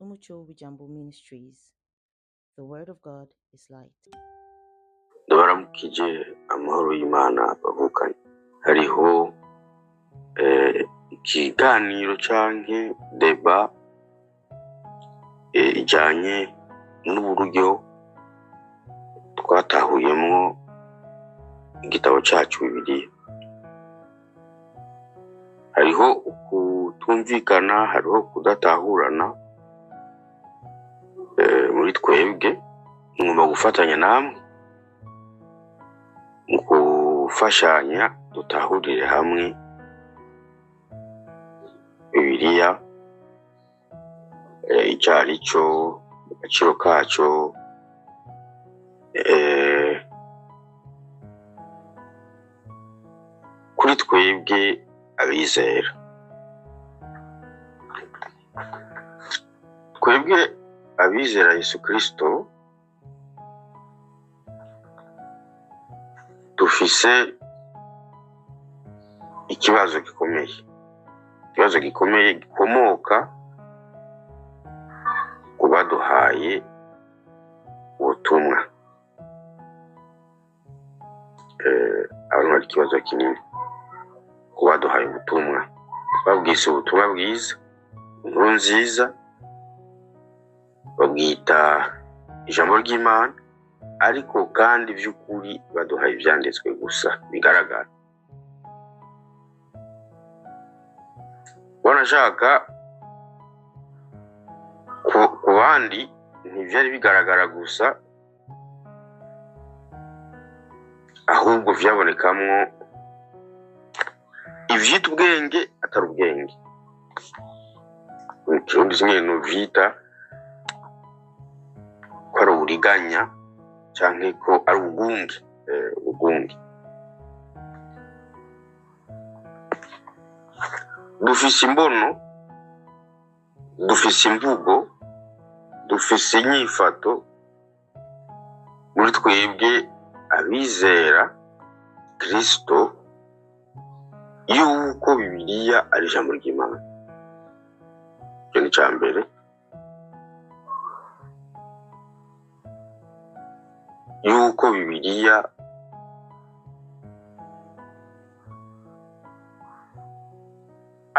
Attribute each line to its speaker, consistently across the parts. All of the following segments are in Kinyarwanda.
Speaker 1: Umucho Bijambo Ministries. The Word of God is light.
Speaker 2: Ndabaramukije amahoro y'Imana bavukanye. Hariho ikiganiro canke deba ijanye n'uburyo twatahuyemwo igitabo cacu Bibiliya. Hariho ukutumvikana, hariho kudatahurana muri twebwe. Ngomba gufatanya namwe mu gufashanya dutahurire hamwe Bibiliya, icarico, agaciro kaco, kuri twebwe abizera. Twebwe abizera Yesu Kristo dufise ikibazo gikomeye gikomoka ku baduhaye ubutumwa. Abantu bari ikibazo kinini ku baduhaye ubutumwa, babwise ubutumwa bwiza, inkuru nziza, babwita ijambo ry'Imana, ariko kandi by'ukuri baduhaye ivyanditswe gusa bigaragara. Wanashaka ku bandi ntivyari bigaragara gusa, ahubwo vyabonekamwo ivyita ubwenge atari ubwenge. Ikirundi kimwe novyita ko ari uburiganya canke ko ari ubugunge. Dufise imbono, dufise imvugo, dufise inyifato muri twebwe abizera Kristo yuko Bibiliya ari ijambo ry'Imana. Ico ni ca mbere. Yuko Bibiliya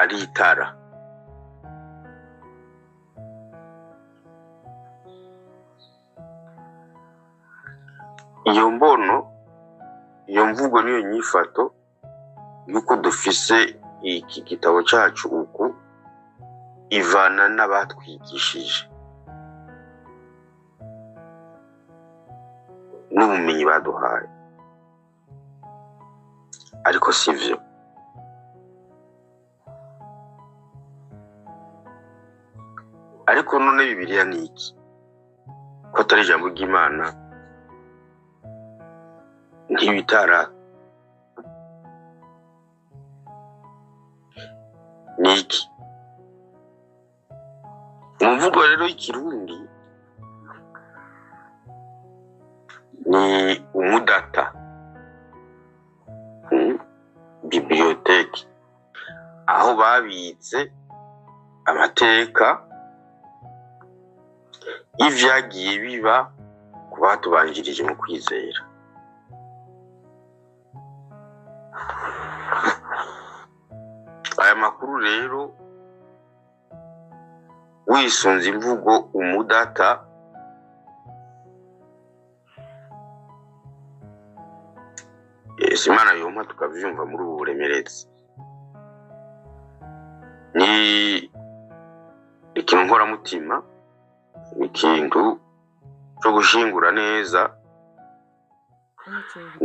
Speaker 2: ari itara. Iyo mbono, iyo mvugo niyo nyifato yuko dufise iki gitabo cacu uku ivana n'abatwigishije n'ubumenyi baduhaye, ariko sivyo. Ariko none Bibiliya ni iki? Ko atari ijambo ry'Imana, ntibitara ni iki? Mu mvugo rero y'ikirundi ni umudata, biblioteki, aho babitse amateka y'ivyagiye biba ku batubanjirije mu kwizera. Aya makuru rero wisunze imvugo umudata, Imana yompa tukavyumva muri ubu buremerezi. Ni ikintu nkoramutima, ikintu cyo gushingura neza,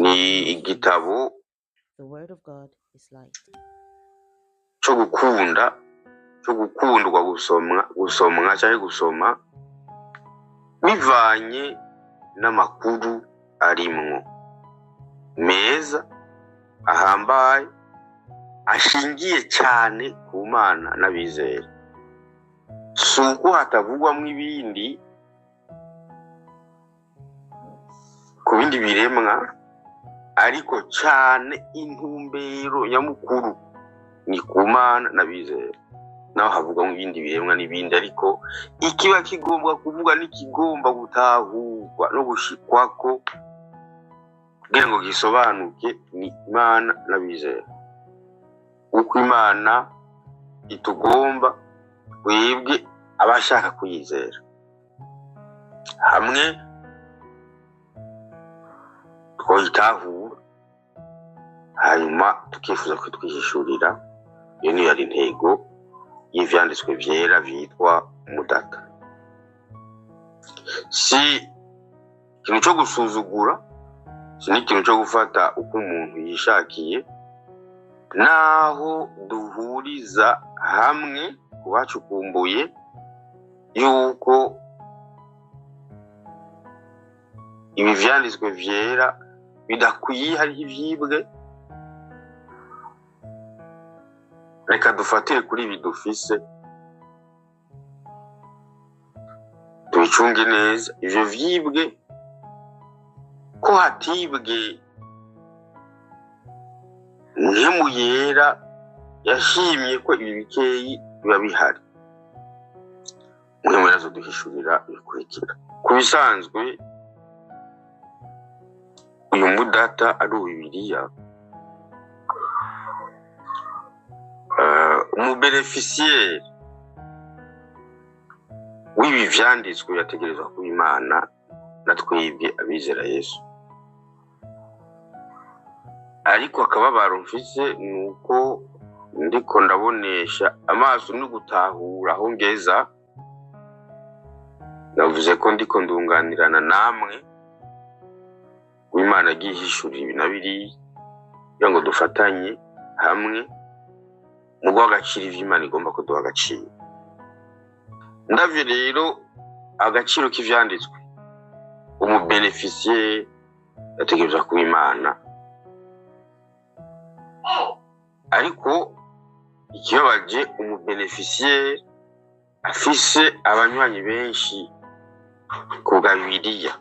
Speaker 2: ni igitabo
Speaker 1: The Word of God is light.
Speaker 2: cyo gukundwa gusomwa cyangwa gusoma bivanye n'amakuru arimwo meza, ahambaye, ashingiye cyane ku Mana n'abizera. Suko hatavugwamwo ibindi ku bindi biremwa, ariko cyane intumbero nyamukuru ni ku Mana n'abizera. naho havuga mu bindi biremwa n'ibindi, ariko ikiba kigomba kuvuga n'ikigomba gutahurwa no gushikwako kugira ngo gisobanuke ni Imana n'abizera. Uko Imana itugomba twebwe abashaka kuyizera, hamwe twoyitahura hanyuma tukifuza ko twihishurira. Iyo niyo yari intego y'ivyanditswe vyera vyitwa umudata. Si ikintu cyo gusuzugura, si n'ikintu cyo gufata uko umuntu yishakiye, naho duhuriza hamwe kubacukumbuye yuko ibi vyanditswe vyera bidakwiye, hariho ivyibwe. Reka dufatire kuri ibi dufise, tubicunge neza. Ivyo vyibwe ko hatibwe nkemu yera yashimye ko ibi bikeyi biba bihari. Mwemwe nazo duhishurira bikurikira. Ku bisanzwe uyu mudata ari Bibiliya, umubeneficiaire w'ibi vyanditswe yategerezwa kuba Imana na twebwe abizera Yesu. Ariko akababaro mfise nuko ndiko ndabonesha amaso no gutahura aho ngeza. Navuze ko ndiko ndunganirana namwe w'Imana agiye ihishurira ibi na biriya kugira ngo dufatanye hamwe mu guha agaciro ivyo Imana igomba kuduha agaciro. Ndavye rero agaciro k'ivyanditswe, umubeneficiaire yategerezwa kuba Imana. Ariko ikibabaje, umubeneficiaire afise abanywanyi benshi ku bwa Bibiliya.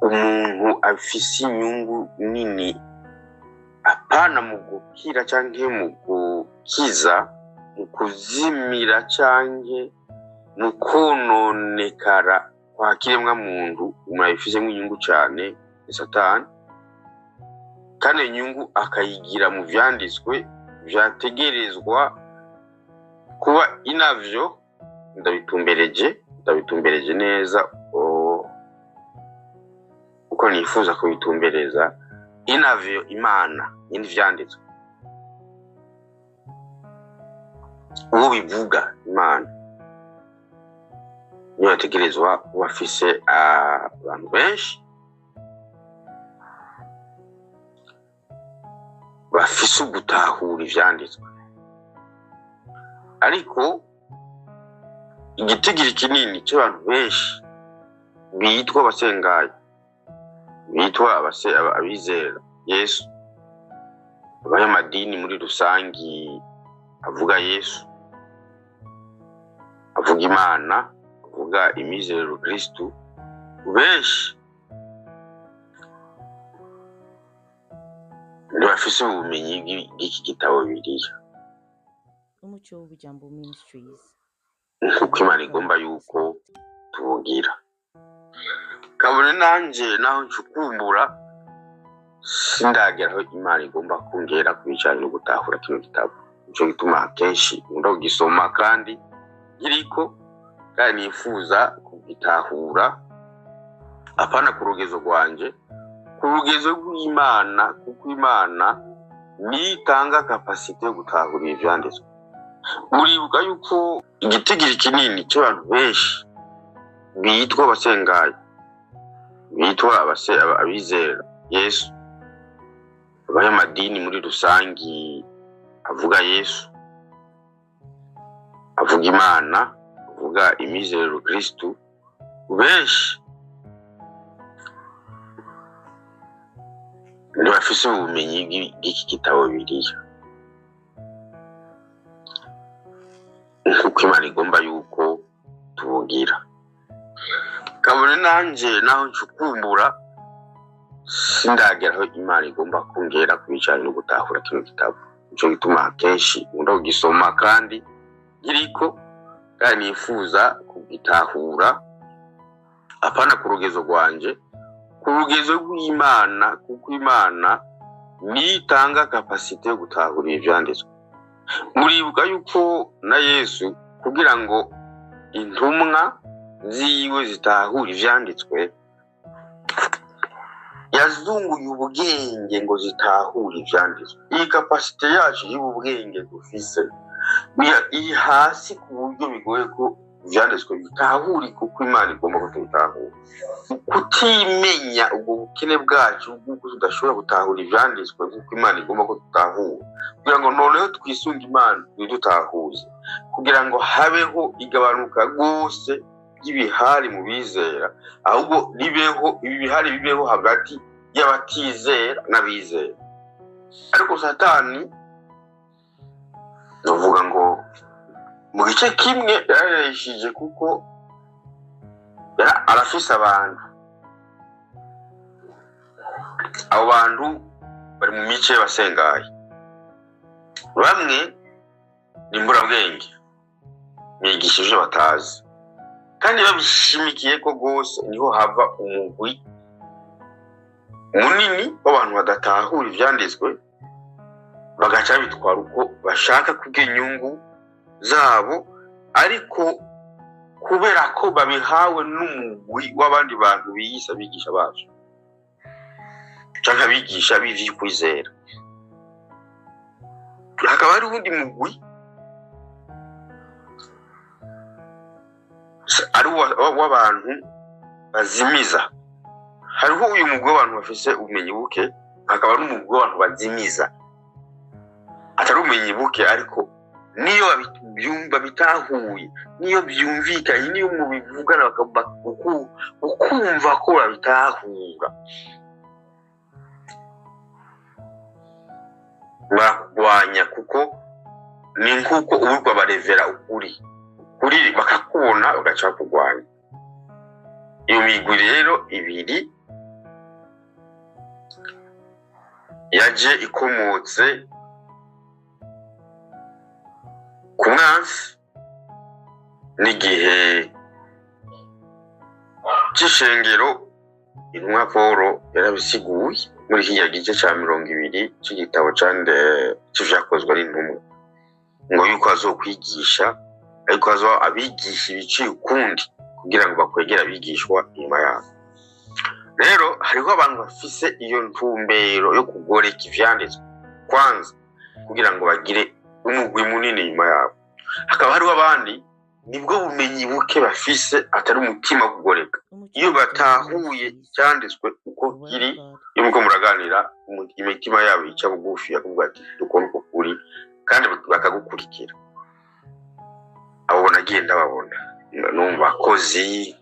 Speaker 2: Umuntu afise inyungu nini, apana mu gukira canke mu gukiza, mu kuzimira canke mu kononekara kwa kiremwa muntu. Umuntu abifisemo inyungu cane ni Satani, kandi inyungu akayigira mu vyanditswe vyategerezwa kuba inavyo. Ndabitumbereje neza uko nifuza kubitumbereza. Inavyo Imana nyine vyanditswe, uwo bivuga Imana niyo yategerezwa kuba afise abantu benshi bafise ugutahura ivyanditswe. Ariko igitigiri kinini cy'abantu benshi bitwa abasengayo, bitwa abizera Yesu, abanyamadini muri rusangi, avuga Yesu, avuga Imana, avuga imizero Kristo, benshi ntibafise ubumenyi bw'iki gitabo Bibiliya.
Speaker 1: Umucyo w'Ubujambo Ministries,
Speaker 2: nk'uko Imana igomba yuko tubugira. Kabone nanje naho ncukumbura sindagera aho Imana igomba kungera kubijanye no gutahura kino gitabo. Nico gituma kenshi nkunda kugisoma kandi giriko, kandi nifuza kugitahura apana ku rugezo rwanje, ku rugezo rw'Imana, kuko Imana nitanga kapasite yo gutahura ivyanditswe. Muribuka yuko igitigiri kinini cy'abantu benshi bitwa abasengayo, bitwa abizera Yesu, abanyamadini muri rusangi, avuga Yesu, avuga Imana, avuga imizero Kristo, benshi ntibafise ubumenyi bw'iki gitabo Bibiliya. Nk'uko Imana igomba yuko tubugira. Kabone nanje naho ncukumbura sindagera aho Imana igomba kungera kubijanye no gutahura kino gitabo. Nico gituma kenshi nkunda kugisoma kandi nkiriko kandi nifuza kugitahura, apana ku rugezo rwanje, ku rugezo rw'Imana, kuko Imana nitanga kapasite yo gutahura ivyanditswe. Muribuka yuko na Yesu kugira ngo intumwa ziwe zitahura ivyanditswe, yazunguye ubwenge ngo zitahure ivyanditswe. Iyi kapasite yacu y'ubwenge dufise iri hasi ku buryo bigoye ko ivyanditswe bitahuri, kuko Imana igomba ko tubitahura. Kutimenya ubwo bukene bwacu bw'uko tudashobora gutahura ivyanditswe kuko Imana igomba ko tutahura, kugira ngo noneho twisunga Imana idutahuze, kugira ngo habeho igabanuka rwose y'ibihari mu bizera, ahubwo ribeho ibi bihari bibeho hagati y'abatizera n'abizera. Ariko Satani novuga ngo mu gice kimwe yarareshije, kuko arafise abantu, abo bantu bari mu mice basengaye. Bamwe ni mburabwenge, bigisha ivyo batazi, kandi babishimikiye ko rwose niho hava umugwi munini w'abantu badatahura ivyanditswe, bagaca bitwara uko bashaka kubwa inyungu zabo, ariko kubera ko babihawe n'umugwi w'abandi bantu biyisa bigisha bacu canke abigisha b'ivy'ukwizera. Hakaba hari uwundi mugwi ari w'abantu bazimiza. Hariho uyu mugwi w'abantu bafise ubumenyi buke, hakaba ari umugwi w'abantu bazimiza, atari ubumenyi buke ariko niyo byumva bitahuye, niyo byumvikanye, niyo mubivugana ukumva ko babitahura, barwanya, kuko ni nk'uko uburwa barevera ukuri bakakubona bagaca kurwanya. Iyo migwi rero ibiri yaje ikomotse ku mwansi n'igihe c'ishengero. Intumwa Pawulo yarabisiguye muri kiriya gice ca 20 c'igitabo c'ivyakozwe n'intumwa, ngo yuko azokwigisha, ariko abigisha ibiciye ukundi kugira ngo bakwegera abigishwa inyuma yabo. Rero hariho abantu bafise iyo ntumbero yo kugoreka ivyanditswe kwanza kugira ngo bagire umugwi munini inyuma yabo. Hakaba hariho abandi nibwo bumenyi buke bafise, atari umutima wo kugoreka. Iyo batahuye icyanditswe uko kiri, iyo muko muraganira, imitima yabo ica bugufi yakuvuga ati dukora uko kuri, kandi bakagukurikira. Abo nagiye ndababona, numva abakozi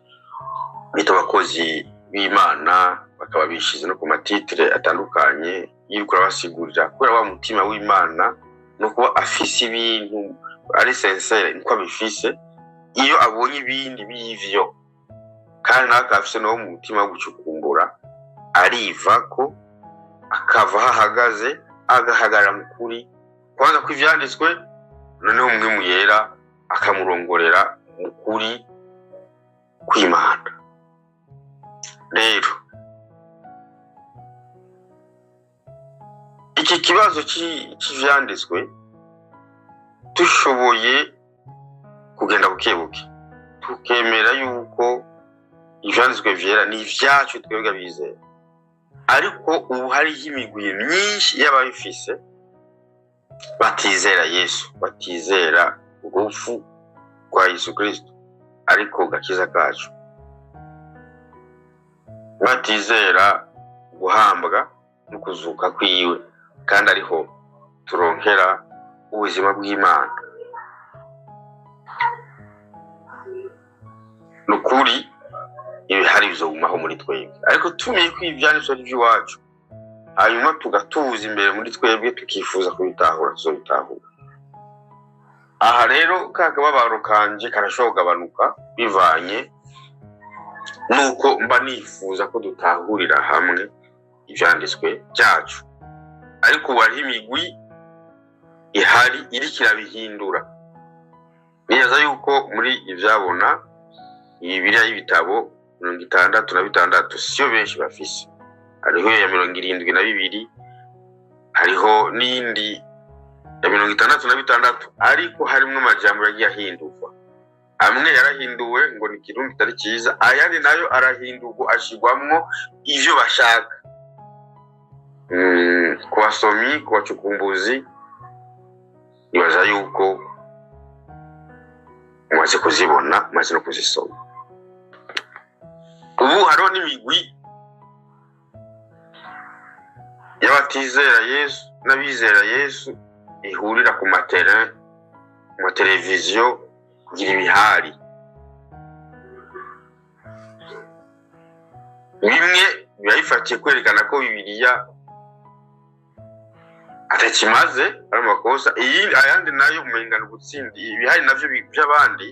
Speaker 2: bita abakozi b'Imana, bakaba bishize no ku matitire atandukanye y'uko basigurira kubera wa mutima w'Imana no kuba afise ibintu ari sincere niko abifise. Iyo abonye ibindi bivyo kandi nakafise no mu mutima wo gucukumbura, arivako akava hahagaze agahagarara mu kuri, kwanza ko ivyanditswe, noneho umwe mu yera akamurongorera mu kuri kw'Imana. Rero iki kibazo cy'ivyanditswe dushoboye kugenda bukebuke tukemera yuko ivyanditswe vyera ni ivyacu twebwe bizera, ariko ubu hariho imigwi myinshi y'ababifise batizera Yesu, batizera urupfu rwa Yesu Kristo ariko gakiza kacu, batizera guhambwa no kuzuka kwiwe, kandi ariho turonkera ubuzima bw'Imana. Nukuri ibihari bizogumaho muri twebwe, ariko tumenye ko ivyanditswe ari iwacu, hanyuma tugatuza imbere muri twebwe tukifuza kubitahura, tuzobitahura. Aha rero kakababaro kanje karashobora kugabanuka bivanye nuko mba nifuza ko dutahurira hamwe ivyanditswe byacu, ariko wari imigwi ihari iriko irabihindura. nibaza yuko muri ivyabona Bibiliya y'ibitabo 66 siyo benshi bafise. Hariho ya 72, hariho n'indi ya 66, ariko harimwo amajambo yagiye ahindurwa. Amwe yarahinduwe ngo ni Kirundi kitari cyiza, ayandi nayo arahindurwa ashigwamwo ivyo bashaka. Ku basomi, ku bacukumbuzi, nibaza yuko mumaze kuzibona, mumaze no kuzisoma. Ubu hariho n'imigwi y'abatizera Yesu n'abizera Yesu ihurira ku mateleviziyo kugira ibihari. Bimwe biba bifatiye kwerekana ko Bibiliya atakimaze ari amakosa, ayandi nayo umengana gutsindi ibihari navyo by'abandi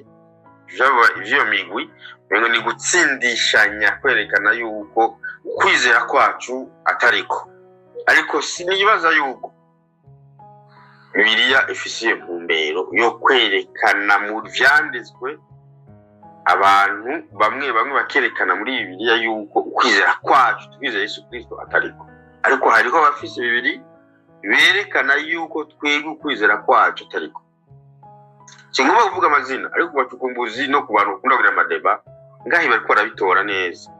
Speaker 2: ivyo migwi mengo ni gutsindishanya kwerekana yuko ukwizera kwacu atariko. Ariko sinibaza yuko Bibiliya ifise intumbero yo kwerekana mu vyanditswe abantu bamwe bakerekana muri Bibiliya yuko ukwizera kwacu twizera Yesu Kristo atariko. Ariko hariho abafise Bibiliya berekana yuko twebwe ukwizera kwacu atariko. Singomba kuvuga amazina, ariko ku bacukumbuzi no ku bantu bakunda kugira amadeba ngahi bariko barabitora neza.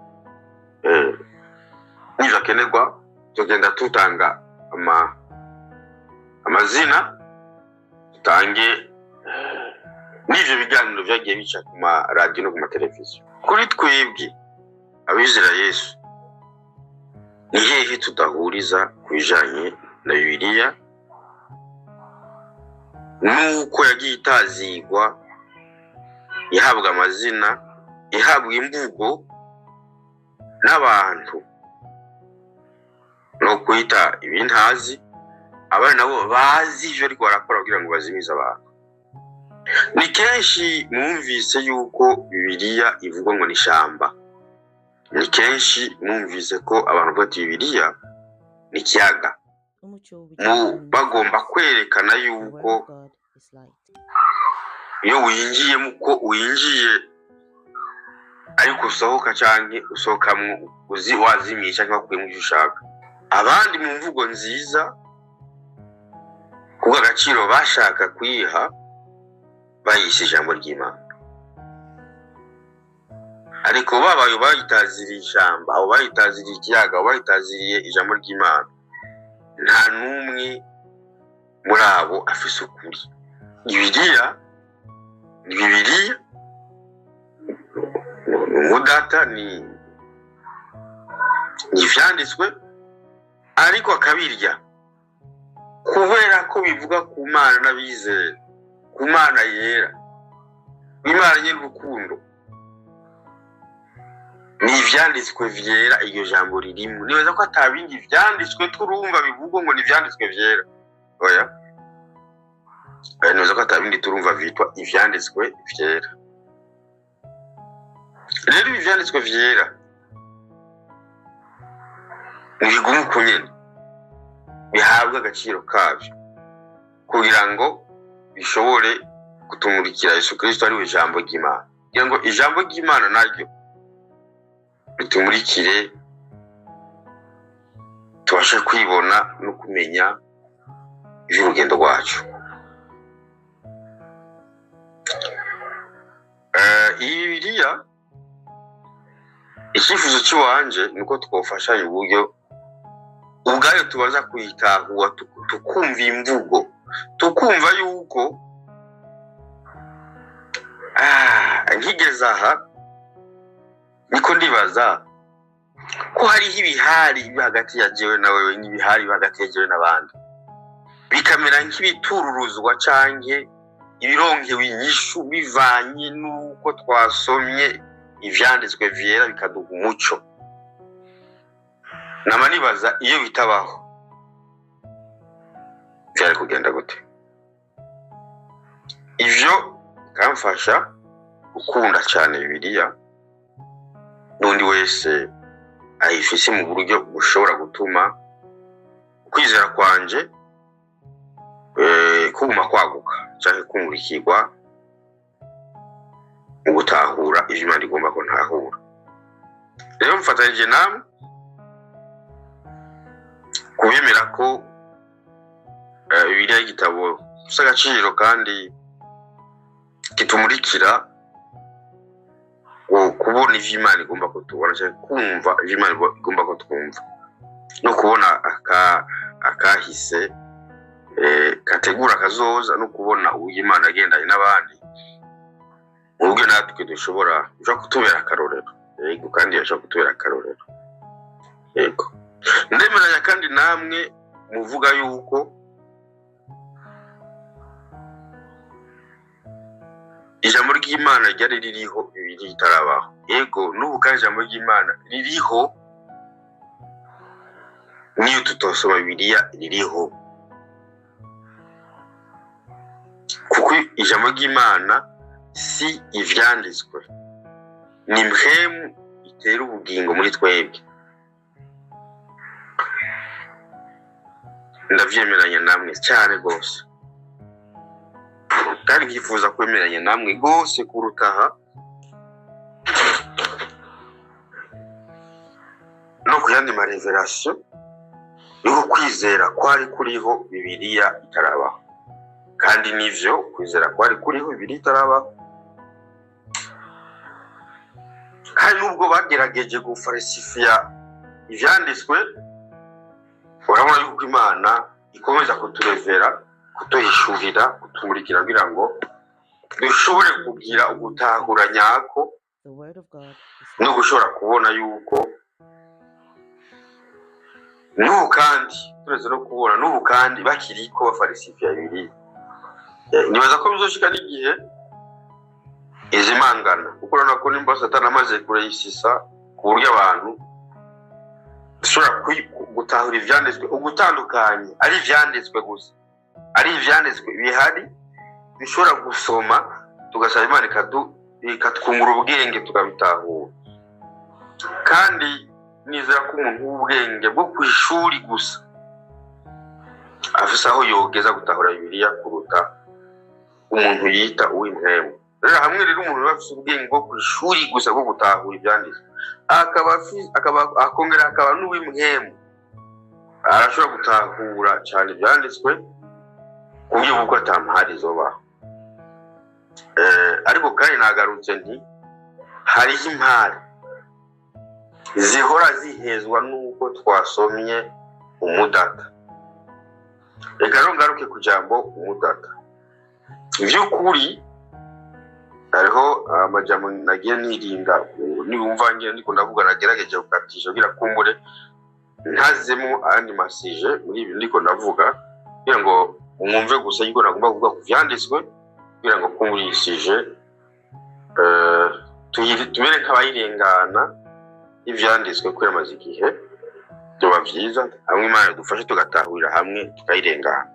Speaker 2: Niba kenerwa tugenda tutanga amazina, tutange n'ivyo biganiro vyagiye bica ku ma radio no ku ma televiziyo. Kuri twebwe abizera Yesu, ni hehe tudahuriza kubijanye na Bibiliya nuko yagiye itazigwa, ihabwa amazina, ihabwa imvugo n'abantu no kwita ibintazi, abari nabo bazi ivyo ariko barakora kugira ngo bazimize abantu. Ni kenshi mwumvise yuko Bibiliya ivugwa ngo ni shamba. Ni kenshi mwumvise ko abantu bati Bibiliya ni kiyaga. Bagomba kwerekana yuko iyo winjiyemo ko winjiye ariko usohoka canke usohokamwo wazimisha cyangwa kuyemo ivyo ushaka. Abandi mu mvugo nziza kuba agaciro bashaka kwiha bayishe ijambo ry'Imana. Ariko babayo bayitaziriye ijambo, abo bayitaziriye ikiyaga, abo bayitaziriye ijambo ry'Imana, nta numwe muri abo afise ukuri. Bibiliya ni Bibiliya, umudata ni ivyanditswe, ariko akabirya kubera ko bivuga ku Mana n'abizera, ku Mana yera, Imana y'urukundo. Ni ivyanditswe vyera iryo jambo ririmo. Nibaza ko atabindi vyanditswe turumva bivugwa ngo ni vyanditswe vyera. Oya. Nibaza ko atabindi turumva vitwa ivyanditswe vyera. Rero ivyanditswe vyera nibigumu kunyene, bihabwa agaciro kavyo kugira ngo bishobore kutumurikira Yesu Kristo ari we jambo ry'Imana. Kugira ngo ijambo ry'Imana naryo bitumurikire, tubashe kwibona no kumenya ivy'urugendo rwacu. Bibiliya icyifuzo cy'iwanje nuko twofashanya uburyo ubwayo tubaza kuyitahura, tukumva imvugo, tukumva yuko nkigeze aha niko ndibaza ko hariho ibihari hagati ya jewe na wewe n'ibihari hagati ya jewe n'abandi, bikamera nk'ibitururuzwa canke ibironkewe inyishu bivanye nuko twasomye ivyanditswe vyera bikaduha umuco. Nama nibaza iyo bitabaho vyari kugenda gute? Ivyo kamfasha gukunda cyane Bibiliya, n'undi wese ayifise mu buryo bushobora gutuma kwizera kwanje kuguma kwaguka canke kumurikirwa mu gutahura ivyo Imana igomba ko ntahura. Rero mfatanije namwe kubemera ko Bibiliya y'igitabo gifite agaciro kandi kitumurikira kubona ivyo Imana igomba ko tubona cyangwa kumva ivyo Imana igomba ko twumva, no kubona akahise kategura kazoza, no kubona uwo Imana agendanye n'abandi mu buryo natwe dushobora kutubera akarorero. Yego, kandi yashobora kutubera akarorero. Yego, ndemeranya kandi namwe muvuga yuko ijambo ry'Imana ryari ririho Bibiliya itarabaho. Yego, n'ubu kandi ijambo ry'Imana ririho, niyo tutosoma Bibiliya ririho, kuko ijambo ry'Imana si ivyanditswe, ni mpwemu itera ubugingo muri twebwe. Ndavyemeranya namwe cyane gose, kandi nkifuza kwemeranya namwe gose kurutaha no kuyandi ma revelation yo kwizera kwari kuriho Bibiliya itarabaho. Kandi nivyo kwizera kwari kuriho Bibiliya itarabaho, kandi nubwo bagerageje gufarisifiya ivyanditswe, urabona yuko Imana ikomeza kuturevera, kutuhishurira, kutumurikira kugira ngo dushobore kugira ugutahura nyako, no gushobora kubona yuko n'ubu kandi tureze no kubona n'ubu kandi bakiriko bafarisifiya Bibiliya. Nibaza ko bizoshika n'igihe izimangana, kuko urabona ko nimba Satani amaze kureyisisa ku buryo abantu dushobora gutahura ivyanditswe, ugutandukanye ari ivyanditswe gusa, ari ivyanditswe bihari bishobora gusoma, tugasaba Imana ikatwungura ubwenge tukabitahura. Kandi nizera ko umuntu w'ubwenge bwo kw'ishuri gusa afise aho yogeza gutahura Bibiliya kuruta umuntu yita uw'impwemu. Rero hamwe rero umuntu afise ubwenge bwo kw'ishuri gusa bwo gutahura ivyanditswe, akongera akaba n'uw'impwemu, arashobora gutahura cyane ivyanditswe ku buryo bw'uko atampari zobaho. Ariko kandi nagarutse nti hariho impari zihora zihezwa n'uko twasomye umudata. Reka rero ngaruke ku jambo umudata. Ivy'ukuri hariho amajambo nagiye nirinda, niwumva ngiye ndiko ndavuga nagerageje gukatisha kugira kumbure ntazemo andi masije muri ibi ndiko ndavuga, kugira ngo umwumve gusa yuko nagomba kuvuga ku vyanditswe, kugira ngo kumurishije tumere nk'abayirengana ivyanditswe ko yamaze igihe, byoba vyiza hamwe Imana dufashe tugatahurira hamwe tukayirengana.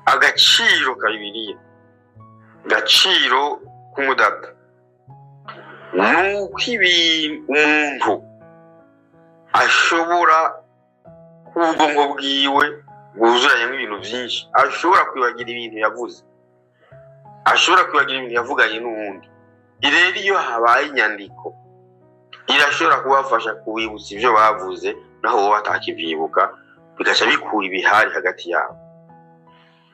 Speaker 2: Agaciro ka Bibiliya, agaciro k'umudata, nuko umuntu ashobora ubwongo bwiwe bwuzuranyemo ibintu byinshi, ashobora kwibagira ibintu yavuze, ashobora kwibagira ibintu yavuganye n'uwundi. Rero iyo habaye inyandiko irashobora kubafasha kuwibutsa ivyo bavuze, naho wowe atakivyibuka, bigaca bikura ibihari hagati yabo.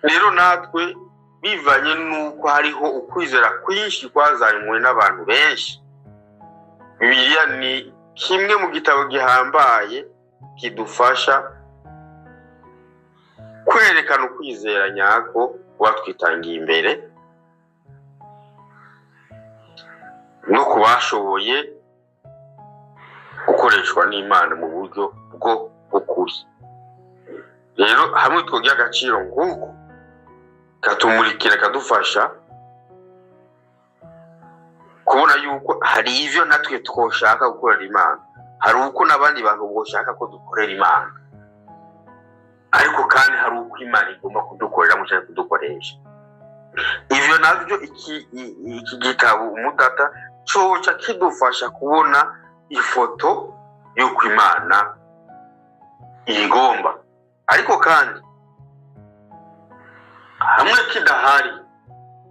Speaker 2: Rero natwe bivanye nuko hariho ukwizera kwinshi kwazanywe n'abantu benshi, Bibiliya ni kimwe mu gitabo gihambaye kidufasha kwerekana ukwizera nyako watwitangiye imbere, no kubashoboye gukoreshwa n'Imana mu buryo bw'ukuri. Rero hamwe twogira agaciro nguko, katumurikira kadufasha kubona yuko hari ivyo natwe twoshaka gukorera Imana, hari uko n'abandi bantu boshaka ko dukorera Imana, ariko kandi hari uko Imana igomba kudukorera mu cyane kudukoresha. Ivyo navyo iki gitabo umudata coca kidufasha kubona ifoto y'uko Imana igomba. Ariko kandi hamwe kidahari,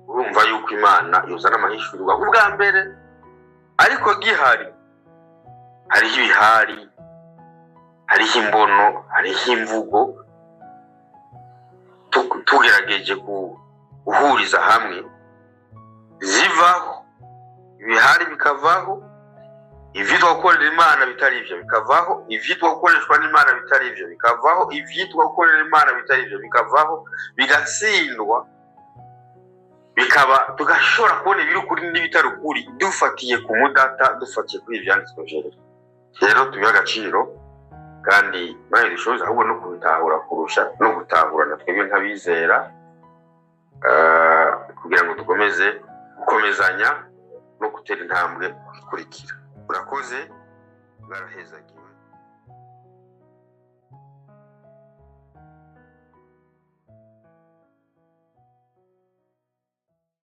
Speaker 2: urumva yuko Imana yozana amahishurirwa ubwa mbere, ariko gihari hariho ibihari, hariho imbono, hariho imvugo. Tugerageje guhuriza hamwe zivaho, ibihari bikavaho, ivyitwa gukorera Imana bitari ivyo bikavaho, ivyitwa gukoreshwa n'Imana bitari ivyo bikavaho, ivyitwa gukorera Imana bitari ivyo bikavaho, bigatsindwa, bikaba tugashobora kubona ibiri ukuri n'ibitari ukuri dufatiye ku mudata, dufatiye kuri ivyanditswe vyera. Rero tubiha agaciro kandi Imana idushoboza ahubwo no kubitahura kurusha no gutahurana twebwe nk'abizera, kugira ngo dukomeze gukomezanya no gutera intambwe ikurikira. Urakoze, barahezagiye.